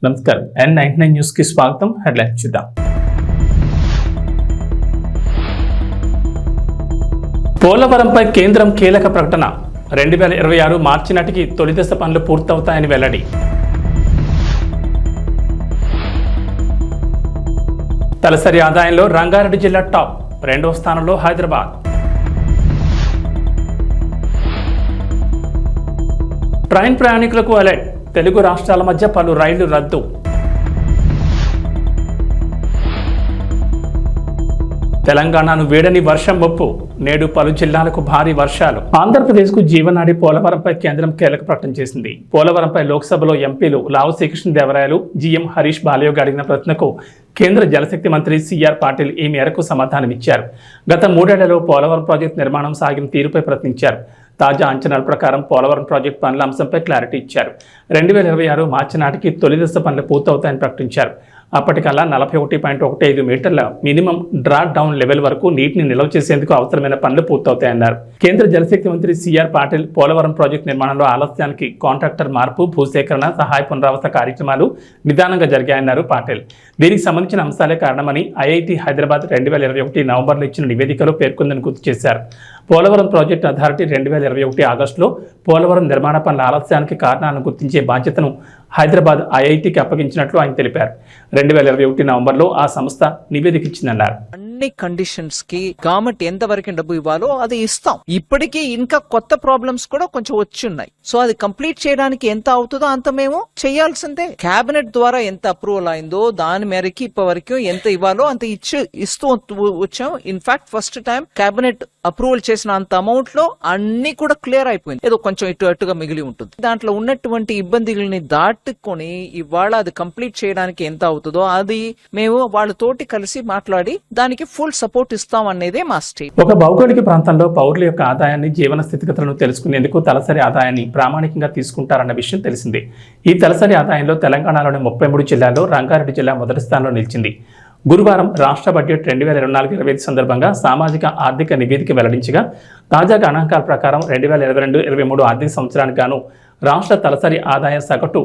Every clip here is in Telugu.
నమస్కారం N99 న్యూస్ కి స్వాగతం. హెడ్లైన్స్ చూద్దాం. పోలవరంపై కేంద్రం కీలక ప్రకటన. 2026 మార్చి నాటికి తొలి దశ పనులు పూర్తవుతాయని వెల్లడి. తలసరి ఆదాయంలో రంగారెడ్డి జిల్లా టాప్, 2వ స్థానంలో హైదరాబాద్. ట్రైన్ ప్రయాణికులకు అలర్ట్. తెలుగు రాష్ట్రాల మధ్య పలు రైళ్లు రద్దు. తెలంగాణను వేడని వర్షం ముప్పు. నేడు పలు జిల్లాలకు భారీ వర్షాలు. ఆంధ్రప్రదేశ్కు జీవనాడి పోలవరంపై కేంద్రం కీలక ప్రకటన చేసింది. పోలవరంపై లోక్సభలో ఎంపీలు లావు శ్రీకృష్ణదేవరాయలు, జీఎం హరీష్ బాలయోగి అడిగిన ప్రశ్నకు కేంద్ర జలశక్తి మంత్రి సిఆర్ పాటిల్ ఈ మేరకు సమాధానమిచ్చారు. గత 3 ఏళ్లలో పోలవరం ప్రాజెక్టు నిర్మాణం సాగిన తీరుపై ప్రశ్నించారు. తాజా అంచనాల ప్రకారం పోలవరం ప్రాజెక్టు పనుల అంశంపై క్లారిటీ ఇచ్చారు. 2026 మార్చి నాటికి తొలి దశ పనులు పూర్తవుతాయని ప్రకటించారు. అప్పటికల్లా 41.15 మీటర్ల మినిమం డ్రా డౌన్ లెవెల్ వరకు నీటిని నిల్వ చేసేందుకు అవసరమైన పనులు పూర్తవుతాయన్నారు. కేంద్ర జలశక్తి మంత్రి సిఆర్ పాటిల్ పోలవరం ప్రాజెక్టు నిర్మాణంలో ఆలస్యానికి కాంట్రాక్టర్ మార్పు, భూసేకరణ, సహాయ పునరావాస కార్యక్రమాలు నిదానంగా జరిగాయన్నారు పాటిల్. దీనికి సంబంధించిన అంశాలే కారణమని ఐఐటి హైదరాబాద్ 2021 నవంబర్లో ఇచ్చిన నివేదికలో పేర్కొందని గుర్తు చేశారు. పోలవరం ప్రాజెక్టు అథారిటీ 2021 ఆగస్టులో పోలవరం నిర్మాణ పనుల ఆలస్యానికి కారణాలను గుర్తించే బాధ్యతను హైదరాబాద్ ఐఐటికి అప్పగించినట్లు ఆయన తెలిపారు. 2021 నవంబర్లో ఆ సంస్థ నివేదిక ఇచ్చిందన్నారు. అన్ని కండిషన్స్ కి గవర్నమెంట్ ఎంత వరకు డబ్బు ఇవ్వాలో అది ఇస్తాం. ఇప్పటికీ ఇంకా కొత్త ప్రాబ్లమ్స్ కూడా కొంచెం వచ్చి ఉన్నాయి. సో అది కంప్లీట్ చేయడానికి ఎంత అవుతుందో అంత మేము చేయాల్సిందే. కేబినెట్ ద్వారా ఎంత అప్రూవల్ అయిందో దాని మేరకి ఇప్పటి వరకు ఎంత ఇవ్వాలో అంత ఇస్తూ వచ్చాం. In fact first time cabinet approval చేసిన అంత అమౌంట్ లో అన్ని కూడా క్లియర్ అయిపోయింది. ఏదో కొంచెం ఇటు అటుగా మిగిలి ఉంటుంది. దాంట్లో ఉన్నటువంటి ఇబ్బందుల్ని దాటుకొని ఇవాళ అది కంప్లీట్ చేయడానికి ఎంత అవుతుందో అది మేము వాళ్ళతోటి కలిసి మాట్లాడి దానికి ఫుల్ సపోర్ట్ ఇస్తాం అనేదే మా స్టేట్. ఒక భౌగోళిక ప్రాంతంలో పౌరుల యొక్క ఆదాయాన్ని, జీవన స్థితిగతులను తెలుసుకునేందుకు తలసరి ఆదాయాన్ని ప్రామాణికంగా తీసుకుంటారన్న విషయం తెలిసిందే. ఈ తలసరి ఆదాయంలో తెలంగాణలోని 33 జిల్లాల్లో రంగారెడ్డి జిల్లా మొదటి స్థానంలో నిలిచింది. గురువారం రాష్ట్ర బడ్జెట్ 2024-25 సందర్భంగా సామాజిక ఆర్థిక నివేదిక వెల్లడించగా తాజా గణాంకాల ప్రకారం 2022-23 ఆర్థిక సంవత్సరానికి గాను రాష్ట్ర తలసరి ఆదాయ సగటు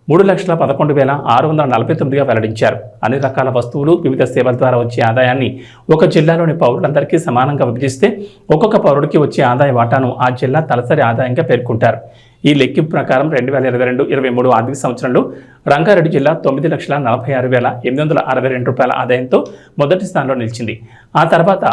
3,11,649గా వెల్లడించారు. అన్ని రకాల వస్తువులు, వివిధ సేవల ద్వారా వచ్చే ఆదాయాన్ని ఒక జిల్లాలోని పౌరులందరికీ సమానంగా విభజిస్తే ఒక్కొక్క పౌరుడికి వచ్చే ఆదాయ వాటాను ఆ జిల్లా తలసరి ఆదాయంగా పేర్కొంటారు. ఈ లెక్కింపు ప్రకారం 2022-23 ఆర్థిక సంవత్సరంలో రంగారెడ్డి జిల్లా 9,46,862 రూపాయల ఆదాయంతో మొదటి స్థానంలో నిలిచింది. ఆ తర్వాత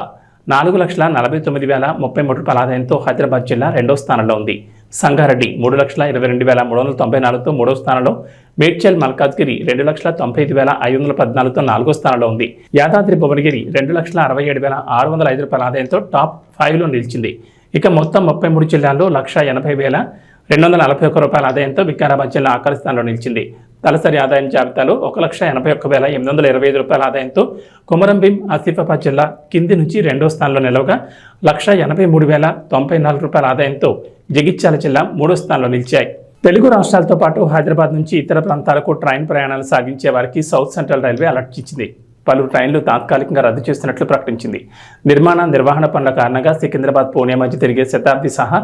4,49,033 రూపాయల ఆదాయంతో హైదరాబాద్ జిల్లా 2వ స్థానంలో ఉంది. సంగారెడ్డి 3,22,394తో 3వ స్థానంలో, మేడ్చల్ మల్కాజ్గిరి 2,95,514తో 4వ స్థానంలో ఉంది. యాదాద్రి భువనగిరి 2,67,605 రూపాయల ఆదాయంతో టాప్ 5లో నిలిచింది. ఇక మొత్తం 33 జిల్లాల్లో 1,80,241 రూపాయల ఆదాయంతో వికారాబాద్ జిల్లా ఆఖరి స్థానంలో నిలిచింది. తలసరి ఆదాయం జాబితాలో 1,81,825 రూపాయల ఆదాయంతో కొమరంభీం, ఆసిఫాబాద్ జిల్లా కింది నుంచి 2వ స్థానంలో నిలవగా 1,83,094 రూపాయల ఆదాయంతో జగిత్యాల జిల్లా 3వ స్థానంలో నిలిచాయి. తెలుగు రాష్ట్రాలతో పాటు హైదరాబాద్ నుంచి ఇతర ప్రాంతాలకు ట్రైన్ ప్రయాణాలు సాగించే వారికి సౌత్ సెంట్రల్ రైల్వే అలర్ట్ ఇచ్చింది. పలు ట్రైన్లు తాత్కాలికంగా రద్దు చేస్తున్నట్లు ప్రకటించింది. నిర్వహణ పనుల కారణంగా సికింద్రాబాద్, పూణే మధ్య తిరిగే శతాబ్ది సహా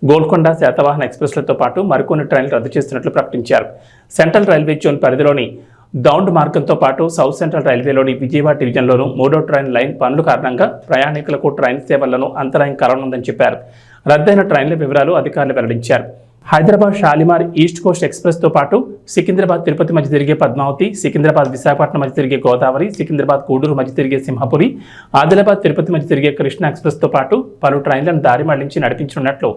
గోల్కొండ, శాతవాహన ఎక్స్ప్రెస్లతో పాటు మరికొన్ని ట్రైన్లు రద్దు చేస్తున్నట్లు ప్రకటించారు. సెంట్రల్ రైల్వే జోన్ పరిధిలోని దౌండ్ మార్గంతో పాటు సౌత్ సెంట్రల్ రైల్వేలోని విజయవాడ డివిజన్లోనూ 3వ ట్రైన్ లైన్ పనుల కారణంగా ప్రయాణికులకు ట్రైన్ సేవలను అంతరాయం కలగనుందని చెప్పారు. రద్దయిన ట్రైన్ల వివరాలు అధికారులు వెల్లడించారు. హైదరాబాద్ షాలిమార్ ఈస్ట్ కోస్ట్ ఎక్స్ప్రెస్తో పాటు సికింద్రాబాద్ తిరుపతి మధ్య తిరిగే పద్మావతి, సికింద్రాబాద్ విశాఖపట్నం మధ్య తిరిగే గోదావరి, సికింద్రాబాద్ గూడూరు మధ్య తిరిగే సింహపురి, ఆదిలాబాద్ తిరుపతి మధ్య తిరిగే కృష్ణ ఎక్స్ప్రెస్తో పాటు పలు ట్రైన్లను దారి మళ్లించి నడిపించనున్నట్లు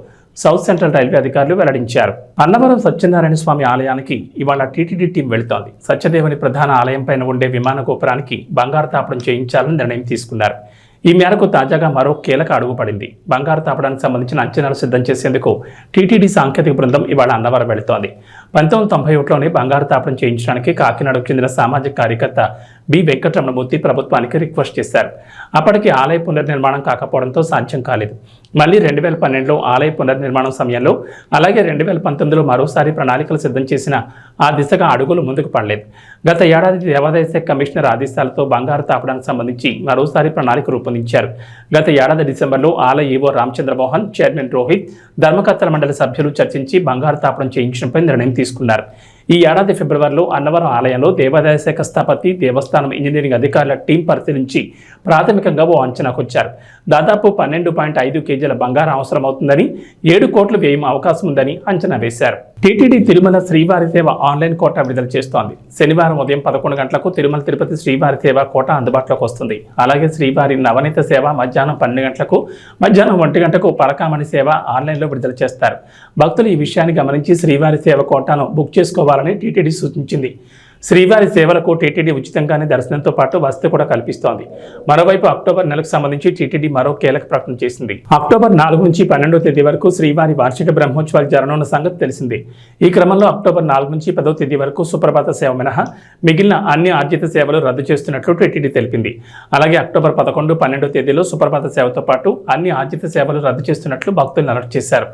సౌత్ సెంట్రల్ రైల్వే అధికారులు వెల్లడించారు. అన్నవరం సత్యనారాయణ స్వామి ఆలయానికి ఇవాళ టీటీడీ టీం వెళుతోంది. సత్యదేవుని ప్రధాన ఆలయం పైన ఉండే విమాన గోపురానికి బంగారు తాపడం చేయించాలని నిర్ణయం తీసుకున్నారు. ఈ మేరకు తాజాగా మరో కీలక అడుగు పడింది. బంగారు తాపడానికి సంబంధించిన అంచనాలు సిద్ధం చేసేందుకు టీటీడీ సాంకేతిక బృందం ఇవాళ అన్నవరం వెళుతోంది. 1991లోనే బంగారు తాపడం చేయించడానికి కాకినాడకు చెందిన సామాజిక కార్యకర్త బి వెంకటరమణమూర్తి ప్రభుత్వానికి రిక్వెస్ట్ చేశారు. అప్పటికి ఆలయ పునర్నిర్మాణం కాకపోవడంతో సాధ్యం కాలేదు. మళ్ళీ 2012లో ఆలయ పునర్నిర్మాణం సమయంలో, అలాగే 2019లో మరోసారి ప్రణాళికలు సిద్ధం చేసిన ఆ దిశగా అడుగులు ముందుకు పడలేదు. గత ఏడాది దేవాదాయ శాఖ కమిషనర్ ఆదేశాలతో బంగారు తాపడానికి సంబంధించి మరోసారి ప్రణాళిక రూపొందించారు. గత ఏడాది డిసెంబర్లో ఆలయ ఈవో రామచంద్రమోహన్, చైర్మన్ రోహిత్, ధర్మకర్తల మండలి సభ్యులు చర్చించి బంగారు తాపడం చేయించడంపై నిర్ణయం తీసుకున్నారు. ఈ ఏడాది ఫిబ్రవరిలో అన్నవరం ఆలయంలో దేవాదాయ శాఖ స్థపతి, దేవస్థానం ఇంజనీరింగ్ అధికారుల టీం పరిశీలించి ప్రాథమికంగా ఓ అంచనాకు వచ్చారు. దాదాపు 12.5 కేజీల బంగారం అవసరమవుతుందని, 7 కోట్ల వ్యయం అవకాశం ఉందని అంచనా వేశారు. టీటీడీ తిరుమల శ్రీవారి సేవ ఆన్లైన్ కోటా విడుదల చేస్తోంది. శనివారం ఉదయం 11 గంటలకు తిరుమల తిరుపతి శ్రీవారి సేవ కోటా అందుబాటులోకి వస్తుంది. అలాగే శ్రీవారి నవనీత సేవ మధ్యాహ్నం 12 గంటలకు, మధ్యాహ్నం 1 గంటకు పరకామణి సేవ ఆన్లైన్లో విడుదల చేస్తారు. భక్తులు ఈ విషయాన్ని గమనించి శ్రీవారి సేవ కోటాను బుక్ చేసుకోవాలని టీటీడీ సూచించింది. శ్రీవారి సేవలకు టీటీడీ ఉచితంగానే దర్శనంతో పాటు వసతి కూడా కల్పిస్తోంది. మరోవైపు అక్టోబర్ నెలకు సంబంధించి టీటీడీ మరో కీలక ప్రకటన చేసింది. అక్టోబర్ 4 నుంచి 12వ తేదీ వరకు శ్రీవారి వార్షిక బ్రహ్మోత్సవాలు జరగనున్న సంగతి తెలిసిందే. ఈ క్రమంలో అక్టోబర్ 4 నుంచి 10వ తేదీ వరకు సుప్రభాత సేవ మినహా మిగిలిన అన్ని ఆర్జిత సేవలు రద్దు చేస్తున్నట్లు టీటీడీ తెలిపింది. అలాగే అక్టోబర్ 11, 12వ తేదీలో సుప్రభాత సేవతో పాటు అన్ని ఆర్జిత సేవలు రద్దు చేస్తున్నట్లు భక్తులను అలర్ట్ చేశారు.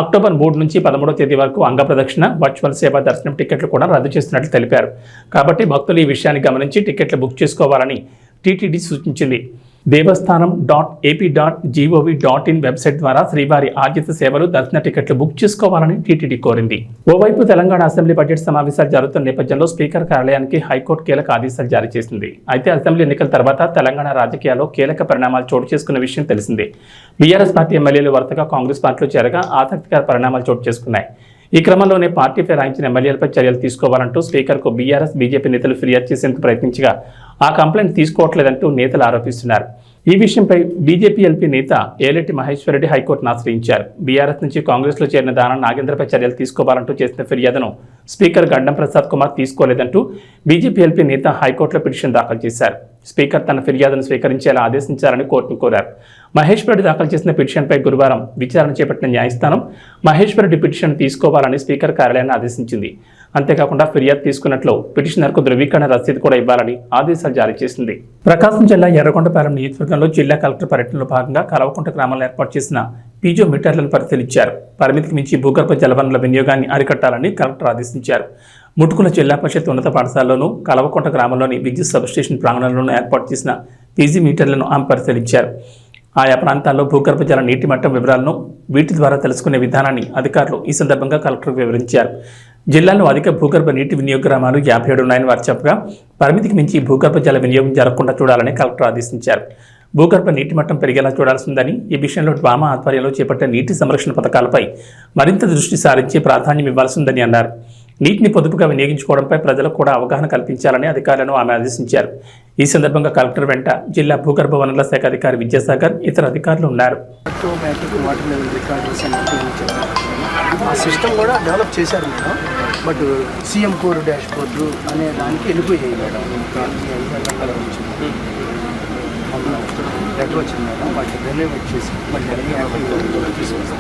అక్టోబర్ 3 నుంచి 13వ తేదీ వరకు అంగప్రదక్షిణ, వర్చువల్ సేవ దర్శనం టికెట్లు కూడా రద్దు చేస్తున్నట్లు తెలిపారు. కాబట్టి భక్తులు ఈ విషయాన్ని గమనించి టికెట్లు బుక్ చేసుకోవాలని టీటీడీ సూచించింది. దేవస్థానం.ap.gov.in వెబ్సైట్ ద్వారా శ్రీవారి ఆర్జిత సేవలు, దర్శన టికెట్లు బుక్ చేసుకోవాలని టీటీడీ కోరింది. ఓవైపు తెలంగాణ అసెంబ్లీ బడ్జెట్ సమావేశాలు జరుగుతున్న నేపథ్యంలో స్పీకర్ కార్యాలయానికి హైకోర్టు కీలక ఆదేశాలు జారీ చేసింది. అయితే అసెంబ్లీ ఎన్నికల తర్వాత తెలంగాణ రాజకీయాల్లో కీలక పరిణామాలు చోటు చేసుకున్న విషయం తెలిసిందే. బీఆర్ఎస్ పార్టీ ఎమ్మెల్యేలు వరుసగా కాంగ్రెస్ పార్టీలో చేరగా ఆసక్తికర పరిణామాలు చోటు చేసుకున్నాయి. ఈ క్రమంలోనే పార్టీ ఫిరాయించిన ఎమ్మెల్యేలపై చర్యలు తీసుకోవాలంటూ స్పీకర్కు బీఆర్ఎస్, బీజేపీ నేతలు ఫిర్యాదు చేసేందుకు ప్రయత్నించగా ఆ కంప్లైంట్ తీసుకోవట్లేదంటూ నేతలు ఆరోపిస్తున్నారు. ఈ విషయంపై బీజేపీ ఎల్పీ నేత ఏలెట్టి మహేశ్వర్ రెడ్డి హైకోర్టును ఆశ్రయించారు. బీఆర్ఎస్ నుంచి కాంగ్రెస్లో చేరిన దానం నాగేంద్రపై చర్యలు తీసుకోవాలంటూ చేసిన ఫిర్యాదును స్పీకర్ గడ్డం ప్రసాద్ కుమార్ తీసుకోలేదంటూ బీజేపీ ఎల్పీ నేత హైకోర్టులో పిటిషన్ దాఖలు చేశారు. స్పీకర్ తన ఫిర్యాదును స్వీకరించేలా ఆదేశించాలని కోర్టును కోరారు. మహేశ్వర్ రెడ్డి దాఖలు చేసిన పిటిషన్పై గురువారం విచారణ చేపట్టిన న్యాయస్థానం మహేశ్వర్ రెడ్డి పిటిషన్ తీసుకోవాలని స్పీకర్ కార్యాలయాన్ని ఆదేశించింది. అంతేకాకుండా ఫిర్యాదు తీసుకున్నట్లు పిటిషనర్కు ధృవీకరణ రసీదు కూడా ఇవ్వాలని ఆదేశాలు జారీ చేసింది. ప్రకాశం జిల్లా ఎర్రగొండపాలెం నియోజకవర్గంలో జిల్లా కలెక్టర్ పర్యటనలో భాగంగా కలవకుంట గ్రామంలో ఏర్పాటు చేసిన పీజో మీటర్లను పరిశీలించారు. పరిమితికి మించి భూగర్భ జలవనరుల వినియోగాన్ని అరికట్టాలని కలెక్టర్ ఆదేశించారు. ముటుకుల జిల్లా పరిషత్ ఉన్నత పాఠశాలలోనూ, కలవకుంట గ్రామంలోని విద్యుత్ సబ్స్టేషన్ ప్రాంగణంలోనూ ఏర్పాటు చేసిన పీజీ మీటర్లను ఆమె పరిశీలించారు. ఆయా ప్రాంతాల్లో భూగర్భ జల నీటి మట్టం వివరాలను వీటి ద్వారా తెలుసుకునే విధానాన్ని అధికారులు ఈ సందర్భంగా కలెక్టర్ వివరించారు. జిల్లాలో అధిక భూగర్భ నీటి వినియోగ గ్రామాలు 57 ఉన్నాయని వారు చెప్పగా పరిమితికి మించి భూగర్భ జల వినియోగం జరగకుండా చూడాలని కలెక్టర్ ఆదేశించారు. భూగర్భ నీటి మట్టం పెరిగేలా చూడాల్సిందని, ఈ విషయంలో డ్వామా ఆధ్వర్యంలో చేపట్టే నీటి సంరక్షణ పథకాలపై మరింత దృష్టి సారించి ప్రాధాన్యం ఇవ్వాల్సిందని అన్నారు. నీటిని పొదుపుగా వినియోగించుకోవడంపై ప్రజలకు కూడా అవగాహన కల్పించాలని అధికారులను ఆమె ఆదేశించారు. ఈ సందర్భంగా కలెక్టర్ వెంట జిల్లా భూగర్భ వనరుల శాఖ అధికారి విద్యాసాగర్, ఇతర అధికారులు ఉన్నారు. ఆ సిస్టమ్ కూడా డెవలప్ చేశారు madam. But CM core dash board అనే దానికి వెళ్ళిపోయాయి మేడం. లెటర్ వచ్చింది మేడం. వాటి రెన్యూవేట్ వచ్చేసి మళ్ళీ అన్ని యాక్టివ్ తీసుకొస్తాం.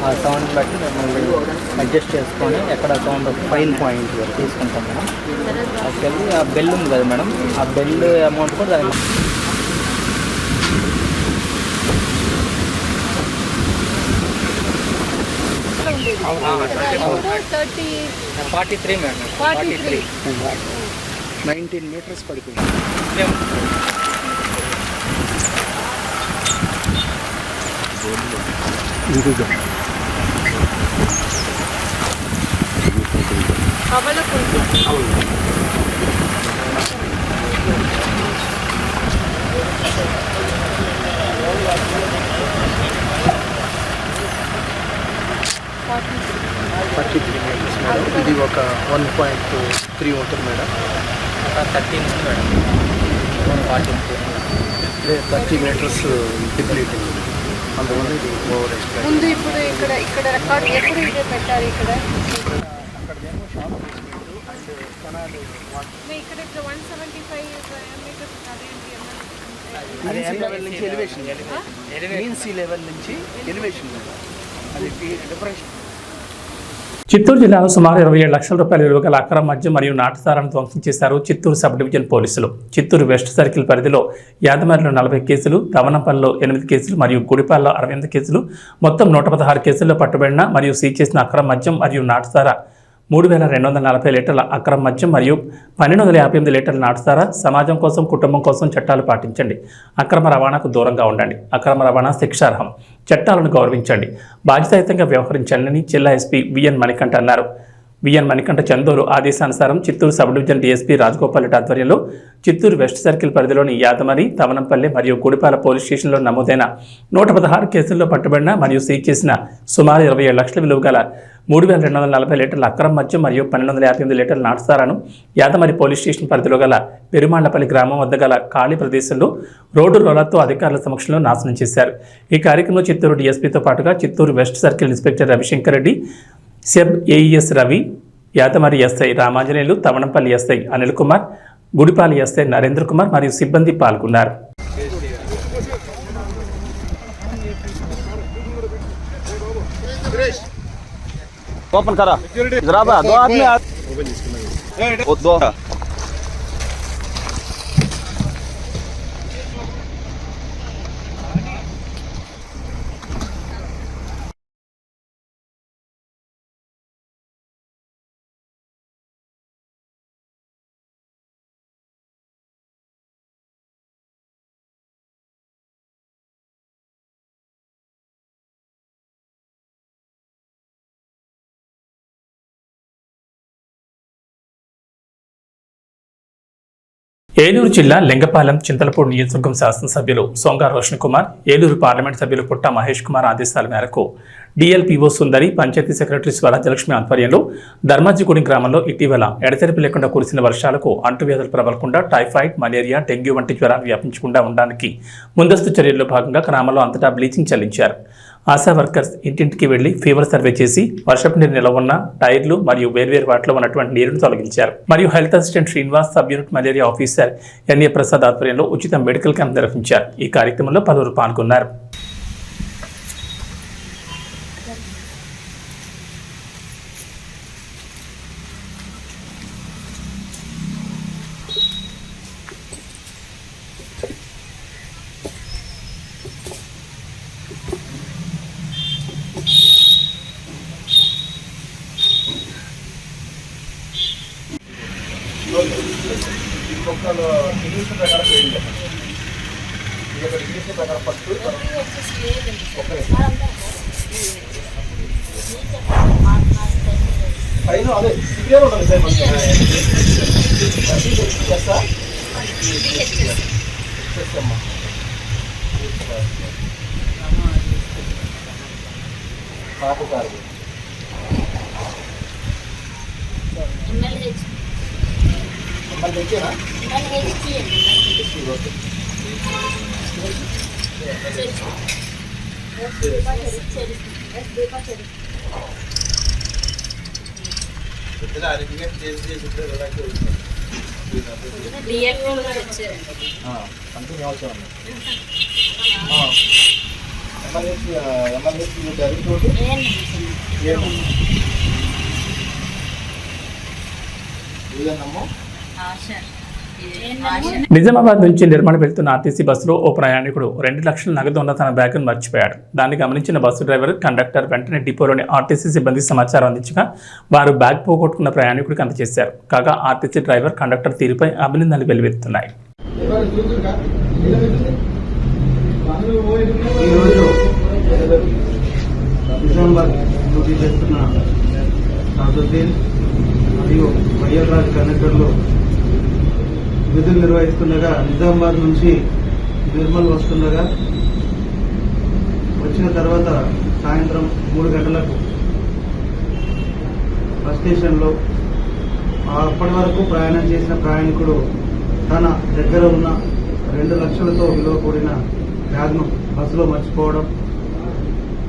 ఆ సౌండ్ బట్టి మళ్ళీ అడ్జస్ట్ చేసుకొని ఎక్కడ సౌండ్ ఫైన్ పాయింట్ తీసుకుంటాం మేడం. యాక్చువల్లీ ఆ బెల్ ఉంది కదా మేడం, ఆ బెల్ అమౌంట్ కూడా దానికి 43 మేడం. 43 19 మీటర్స్ పడిపోయింది. ఇది ఒక 1.3 ఉంటుంది మేడం. 30 ఉంది మేడం. 30 మీటర్స్ డిప్లీట్ అందువల్ల ఇది ఓవర్ ఎక్స్ప్లెయిన్. ముందు ఇప్పుడు ఇక్కడ రికార్డ్ ఎప్పుడు ఇదే పెట్టారు ఇక్కడ అక్కడేమో షాప్ బేస్మెంట్ అండ్ కెనాల్ ఇక్కడ 175 మీటర్స్ అది సీ లెవెల్ నుంచి ఎలివేషన్, మీన్ సీ లెవెల్ నుంచి ఎలివేషన్ అది డిఫరెన్స్. చిత్తూరు జిల్లాలో సుమారు 27 లక్షల రూపాయల విలువ గల అక్రమ మద్యం మరియు నాటుసారాన్ని ధ్వంసం చేశారు చిత్తూరు సబ్ డివిజన్ పోలీసులు. చిత్తూరు వెస్ట్ సర్కిల్ పరిధిలో యాదమరిలో 40 కేసులు, దవనంపల్లిలో 8 కేసులు మరియు గుడిపాల్లో 68 కేసులు, మొత్తం 116 కేసుల్లో పట్టుబడిన మరియు సీజ్ చేసిన అక్రమ మద్యం మరియు నాటుసారా 3,240 లీటర్ల అక్రమ మద్యం మరియు 1,258 లీటర్ల నాటుసారా. సమాజం కోసం, కుటుంబం కోసం చట్టాలు పాటించండి. అక్రమ రవాణాకు దూరంగా ఉండండి. అక్రమ రవాణా శిక్షార్హం. చట్టాలను గౌరవించండి. బాధ్యతాయుతంగా వ్యవహరించాలని జిల్లా ఎస్పీ విఎన్ మణికంఠ అన్నారు. విఎన్ మణికంఠ చందోలు ఆదేశానుసారం Chittoor sub division DSP Rajagopal Reddy ఆధ్వర్యంలో చిత్తూరు వెస్ట్ సర్కిల్ పరిధిలోని యాదమరి, తవనంపల్లి మరియు గుడిపాల పోలీస్ స్టేషన్లో నమోదైన 116 కేసుల్లో పట్టుబడిన మరియు సీజ్ చేసిన సుమారు 27 లక్షల విలువ గల 3,240 లీటర్ల అక్రమ మద్యం మరియు 1,258 లీటర్ల నాటుసారాను యాదమరి పోలీస్ స్టేషన్ పరిధిలో గల పెరుమాళ్లపల్లి గ్రామం వద్ద గల ఖాళీ ప్రదేశంలో రోడ్డు రోలర్తో అధికారుల సమక్షంలో నాశనం చేశారు. ఈ కార్యక్రమంలో చిత్తూరు డీఎస్పీతో పాటుగా Chittoor west circle inspector Ravishankar Reddy, SEB AES Ravi, Yadamari SI Ramanjaneyulu, Thavanampalli SI Anil Kumar, Gudipala SI Narendra Kumar మరియు సిబ్బంది పాల్గొన్నారు. ओपन करा जरा बा दो आदमी वो दो ఏలూరు జిల్లా లింగపాలెం చింతలపూడి నియోజకవర్గం శాసనసభ్యులు సోంగా రోషన్ కుమార్, ఏలూరు పార్లమెంట్ సభ్యులు పుట్ట మహేష్ కుమార్ ఆదేశాల మేరకు డిఎల్పిఓ సుందరి, పంచాయతీ సెక్రటరీ స్వరాజ్యలక్ష్మి ఆధ్వర్యంలో ధర్మాజిగూడెం గ్రామంలో ఇటీవల ఎడతెరిపి లేకుండా కురిసిన వర్షాలకు అంటువ్యాధులు ప్రబలకుండా టైఫాయిడ్, మలేరియా, డెంగ్యూ వంటి జ్వరాలు వ్యాపించకుండా ఉండడానికి ముందస్తు చర్యల్లో భాగంగా గ్రామంలో అంతటా బ్లీచింగ్ చల్లించారు. ఆశా వర్కర్స్ ఇంటింటికి వెళ్లి ఫీవర్ సర్వే చేసి వర్షపు నీరు నిల్వ ఉన్న టైర్లు మరియు వేర్వేరు వాటిలో ఉన్నటువంటి నీరును తొలగించారు. మరియు health assistant Srinivas, sub unit malaria officer NA Prasad ఆధ్వర్యంలో ఉచిత మెడికల్ క్యాంప్ నిర్వహించారు. ఈ కార్యక్రమంలో పలువురు పాల్గొన్నారు. నిజామాబాద్ నుంచి నిర్మాణం వెళ్తున్న ఆర్టీసీ బస్సులో ఓ ప్రయాణికుడు 2 లక్షల నగదు ఉన్న తన బ్యాగును మర్చిపోయాడు. దాన్ని గమనించిన బస్సు డ్రైవర్, కండక్టర్ వెంటనే డిపోలోని ఆర్టీసీ సిబ్బంది సమాచారం అందించగా వారు బ్యాగ్ పోగొట్టుకున్న ప్రయాణికుడికి అందజేశారు. కాగా ఆర్టీసీ డ్రైవర్, కండక్టర్ తీరుపై అభినందనలు వెల్లువెత్తున్నాయి. మరియు వైఎస్ఆర్ కండక్టర్లు విధులు నిర్వహిస్తుండగా నిజామాబాద్ నుంచి నిర్మల్ వస్తుండగా వచ్చిన తర్వాత సాయంత్రం 3 గంటలకు బస్ స్టేషన్లో అప్పటి వరకు ప్రయాణం చేసిన ప్రయాణికుడు తన దగ్గర ఉన్న 2 లక్షలతో విలువ కూడిన బ్యాగ్ను బస్సులో మర్చిపోవడం,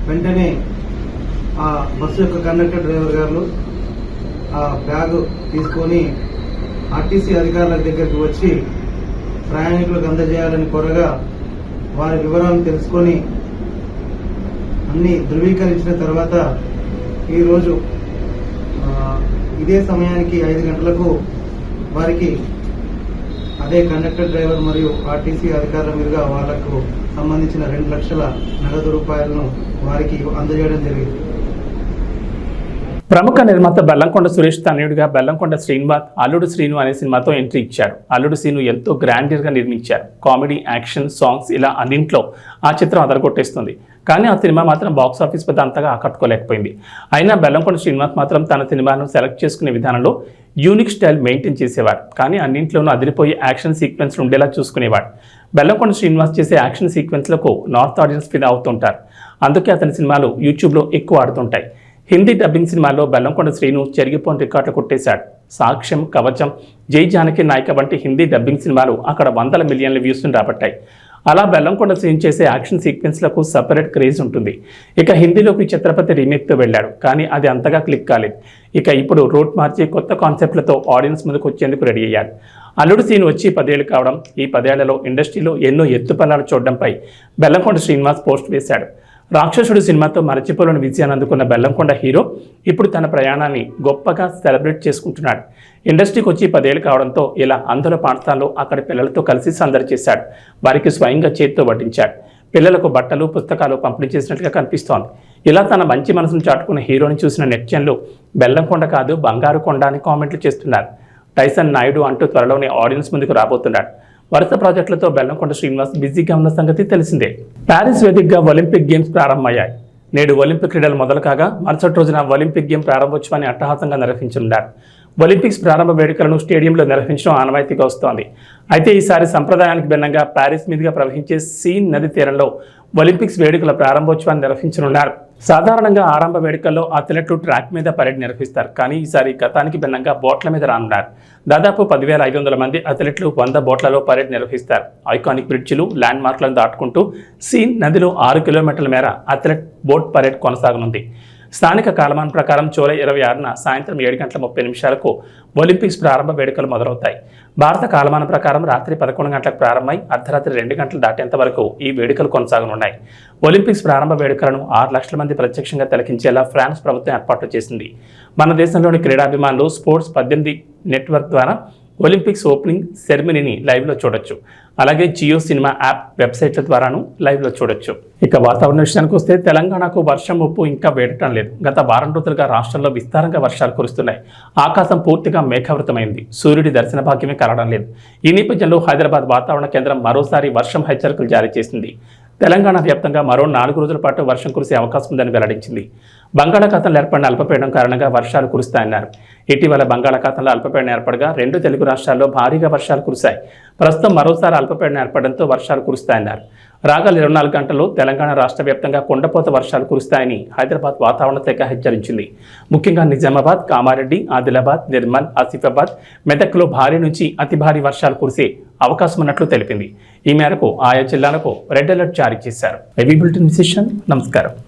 వెంటనే ఆ బస్సు యొక్క కండక్టర్ డ్రైవర్ గారు ఆ బ్యాగ్ తీసుకొని ఆర్టీసీ అధికారుల దగ్గరికి వచ్చి ప్రయాణికులకు అందజేయాలని కోరగా వారి వివరాలను తెలుసుకొని అన్ని ధృవీకరించిన తర్వాత ఈరోజు ఇదే సమయానికి 5 గంటలకు వారికి అదే కండక్టర్ డ్రైవర్ మరియు ఆర్టీసీ అధికారుల మీదుగా వాళ్లకు సంబంధించిన 2 లక్షల నగదు రూపాయలను వారికి అందజేయడం జరిగింది. ప్రముఖ నిర్మాత బెల్లంకొండ సురేష్ తనయుడిగా బెల్లంకొండ శ్రీనివాస్ అల్లుడు శ్రీను అనే సినిమాతో ఎంట్రీ ఇచ్చారు. అల్లుడు శ్రీను ఎంతో గ్రాండియర్గా నిర్మించారు. కామెడీ, యాక్షన్, సాంగ్స్ ఇలా అన్నింట్లో ఆ చిత్రం అదరగొట్టేస్తుంది. కానీ ఆ సినిమా మాత్రం బాక్స్ ఆఫీస్ వద్ద అంతగా ఆకట్టుకోలేకపోయింది. అయినా బెల్లంకొండ శ్రీనివాస్ మాత్రం తన సినిమాను సెలెక్ట్ చేసుకునే విధానంలో యూనిక్ స్టైల్ మెయింటైన్ చేసేవాడు. కానీ అన్నింట్లోనూ అదిరిపోయే యాక్షన్ సీక్వెన్స్లు ఉండేలా చూసుకునేవాడు. బెల్లంకొండ శ్రీనివాస్ చేసే యాక్షన్ సీక్వెన్స్లకు నార్త్ ఆడియన్స్ ఫిదా అవుతుంటారు. అందుకే అతని సినిమాలు యూట్యూబ్లో ఎక్కువ ఆడుతుంటాయి. హిందీ డబ్బింగ్ సినిమాల్లో బెల్లంకొండ శ్రీను చెరిగిపోని రికార్డులు కొట్టేశాడు. సాక్ష్యం, కవచం, జై జానకి నాయక వంటి హిందీ డబ్బింగ్ సినిమాలు అక్కడ వందల మిలియన్ల వ్యూస్ను రాబట్టాయి. అలా బెల్లంకొండ శ్రీను చేసే యాక్షన్ సీక్వెన్స్లకు సపరేట్ క్రేజ్ ఉంటుంది. ఇక హిందీలోకి ఛత్రపతి రీమేక్తో వెళ్ళాడు. కానీ అది అంతగా క్లిక్ కాలేదు. ఇక ఇప్పుడు రూట్ మార్చి కొత్త కాన్సెప్ట్లతో ఆడియన్స్ ముందుకు వచ్చేందుకు రెడీ అయ్యాడు. అల్లుడు సీన్ వచ్చి 10 ఏళ్ళు కావడం, ఈ 10 ఏళ్లలో ఇండస్ట్రీలో ఎన్నో ఎత్తుపల్లాలు చూడడంపై బెల్లంకొండ శ్రీనివాస్ పోస్ట్ వేశాడు. రాక్షసుడు సినిమాతో మరచిపోలేని విజయాన్ని అందుకున్న బెల్లంకొండ హీరో ఇప్పుడు తన ప్రయాణాన్ని గొప్పగా సెలబ్రేట్ చేసుకుంటున్నాడు. ఇండస్ట్రీకి వచ్చి 10 ఏళ్ళు కావడంతో ఇలా అందుల పాఠశాలలో అక్కడి పిల్లలతో కలిసి సందడి చేశాడు. వారికి స్వయంగా చేతితో వడ్డించాడు. పిల్లలకు బట్టలు, పుస్తకాలు పంపిణీ చేసినట్లుగా కనిపిస్తోంది. ఇలా తన మంచి మనసును చాటుకున్న హీరోని చూసిన నెటిజన్లు బెల్లంకొండ కాదు బంగారు కొండ అని కామెంట్లు చేస్తున్నారు. టైసన్ నాయుడు అంటూ త్వరలోనే ఆడియన్స్ ముందుకు రాబోతున్నాడు. వరుస ప్రాజెక్టులతో బెల్లంకొండ శ్రీనివాస్ బిజీగా ఉన్న సంగతి తెలిసిందే. ప్యారిస్ వేదికగా ఒలింపిక్ గేమ్స్ ప్రారంభమయ్యాయి. నేడు ఒలింపిక్ క్రీడలు మొదలు కాగా మరుసటి రోజున ఒలింపిక్ గేమ్ ప్రారంభోత్సవాన్ని అట్టహాసంగా నిర్వహించనున్నారు. ఒలింపిక్స్ ప్రారంభ వేడుకలను స్టేడియంలో నిర్వహించడం ఆనవాయితీగా వస్తోంది. అయితే ఈసారి సంప్రదాయానికి భిన్నంగా ప్యారిస్ మీదుగా ప్రవహించే సీన్ నది తీరంలో ఒలింపిక్స్ వేడుకల ప్రారంభోత్సవాన్ని నిర్వహించనున్నారు. సాధారణంగా ఆరంభ వేడుకల్లో అథ్లెట్లు ట్రాక్ మీద పరేడ్ నిర్వహిస్తారు. కానీ ఈసారి గతానికి భిన్నంగా బోట్ల మీద రానున్నారు. దాదాపు 10,500 మంది అథ్లెట్లు 100 బోట్లలో పరేడ్ నిర్వహిస్తారు. ఐకానిక్ బ్రిడ్జిలు, ల్యాండ్ మార్క్లను దాటుకుంటూ సీన్ నదిలో 6 కిలోమీటర్ల మేర అథ్లెట్ బోట్ పరేడ్ కొనసాగనుంది. స్థానిక కాలమానం ప్రకారం జూలై 26న సాయంత్రం 7:30 ఒలింపిక్స్ ప్రారంభ వేడుకలు మొదలవుతాయి. భారత కాలమానం ప్రకారం రాత్రి 11 గంటలకు ప్రారంభమై అర్ధరాత్రి 2 గంటలు దాటేంత వరకు ఈ వేడుకలు కొనసాగనున్నాయి. ఒలింపిక్స్ ప్రారంభ వేడుకలను 6 లక్షల మంది ప్రత్యక్షంగా తిలకించేలా ఫ్రాన్స్ ప్రభుత్వం ఏర్పాట్లు చేసింది. మన దేశంలోని క్రీడాభిమానులు స్పోర్ట్స్ 18 నెట్వర్క్ ద్వారా ఒలింపిక్స్ ఓపెనింగ్ సెరమనీని లైవ్లో చూడొచ్చు. అలాగే జియో సినిమా యాప్ వెబ్సైట్ల ద్వారాను లైవ్లో చూడొచ్చు. ఇక వాతావరణ విషయానికి వస్తే తెలంగాణకు వర్షం ముప్పు ఇంకా వేడటం లేదు. గత వారం రోజులుగా రాష్ట్రంలో విస్తారంగా వర్షాలు కురుస్తున్నాయి. ఆకాశం పూర్తిగా మేఘావృతమైంది. సూర్యుడి దర్శన భాగ్యమే కలగడం లేదు. ఈ నేపథ్యంలో హైదరాబాద్ వాతావరణ కేంద్రం మరోసారి వర్షం హెచ్చరికలు జారీ చేసింది. తెలంగాణ వ్యాప్తంగా మరో 4 రోజుల పాటు వర్షం కురిసే అవకాశం ఉందని వెల్లడించింది. బంగాళాఖాతంలో ఏర్పడిన అల్పపీడనం కారణంగా వర్షాలు కురుస్తాయన్నారు. ఇటీవల బంగాళాఖాతంలో అల్పపీడనం ఏర్పడగా 2 తెలుగు రాష్ట్రాల్లో భారీగా వర్షాలు కురిశాయి. ప్రస్తుతం మరోసారి అల్పపీడనం ఏర్పడడంతో వర్షాలు కురుస్తాయన్నారు. రాగల 24 గంటల్లో తెలంగాణ రాష్ట్ర వ్యాప్తంగా కుండపోత వర్షాలు కురుస్తాయని హైదరాబాద్ వాతావరణ శాఖ హెచ్చరించింది. ముఖ్యంగా నిజామాబాద్, కామారెడ్డి, ఆదిలాబాద్, నిర్మల్, ఆసిఫాబాద్, మెదక్లో భారీ నుంచి అతి భారీ వర్షాలు కురిసే అవకాశం ఉన్నట్లు తెలిపింది. ఈ మేరకు ఆయా జిల్లాలకు రెడ్ అలర్ట్ జారీ చేశారు. నమస్కారం.